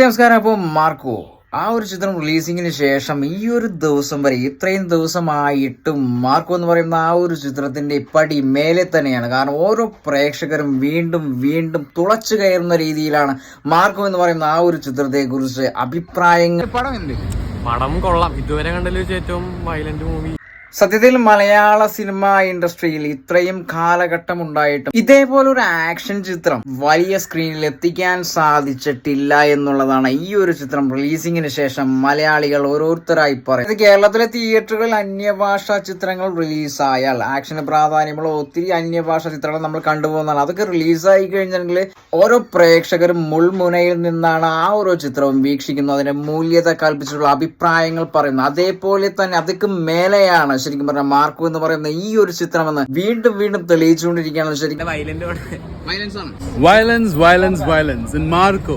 നമസ്കാരം. അപ്പോൾ മാർക്കോ ആ ഒരു ചിത്രം റിലീസിങ്ങിന് ശേഷം ഈ ഒരു ദിവസം വരെ ഇത്രയും ദിവസമായിട്ടും മാർക്കോ എന്ന് പറയുന്ന ആ ഒരു ചിത്രത്തിന്റെ പടി മേലെ തന്നെയാണ്. കാരണം ഓരോ പ്രേക്ഷകരും വീണ്ടും വീണ്ടും തുളച്ചു കയറുന്ന രീതിയിലാണ് മാർക്കോ എന്ന് പറയുന്ന ആ ഒരു ചിത്രത്തെ കുറിച്ച് അഭിപ്രായങ്ങൾ. പടം കൊള്ളാം. ഇതുവരെ കണ്ടതിൽ വെച്ച് ഏറ്റവും വയലന്റ് മൂവി. സത്യത്തിൽ മലയാള സിനിമ ഇൻഡസ്ട്രിയിൽ ഇത്രയും കാലഘട്ടം ഉണ്ടായിട്ടും ഇതേപോലെ ഒരു ആക്ഷൻ ചിത്രം വലിയ സ്ക്രീനിൽ എത്തിക്കാൻ സാധിച്ചിട്ടില്ല എന്നുള്ളതാണ് ഈ ഒരു ചിത്രം റിലീസിങ്ങിന് ശേഷം മലയാളികൾ ഓരോരുത്തരായി പറയുന്നത്. കേരളത്തിലെ തിയേറ്ററുകളിൽ അന്യഭാഷാ ചിത്രങ്ങൾ റിലീസായാൽ ആക്ഷന് പ്രാധാന്യമുള്ള ഒത്തിരി അന്യഭാഷാ ചിത്രങ്ങൾ നമ്മൾ കണ്ടുപോകുന്നതാണ്. അതൊക്കെ റിലീസായി കഴിഞ്ഞെങ്കിൽ ഓരോ പ്രേക്ഷകരും മുൾമുനയിൽ നിന്നാണ് ആ ഓരോ ചിത്രവും വീക്ഷിക്കുന്നത്, അതിന്റെ മൂല്യത കൽപ്പിച്ചിട്ടുള്ള അഭിപ്രായങ്ങൾ പറയുന്നു. അതേപോലെ തന്നെ അതൊക്കെ മേലെയാണ് ശരിക്കും പറഞ്ഞ മാർക്കോ എന്ന് പറയുന്ന ഈ ഒരു ചിത്രം എന്ന് വീണ്ടും വീണ്ടും തെളിയിച്ചുകൊണ്ടിരിക്കുകയാണ്. ശരിക്കും വയലൻസ് ഇൻ മാർക്കോ.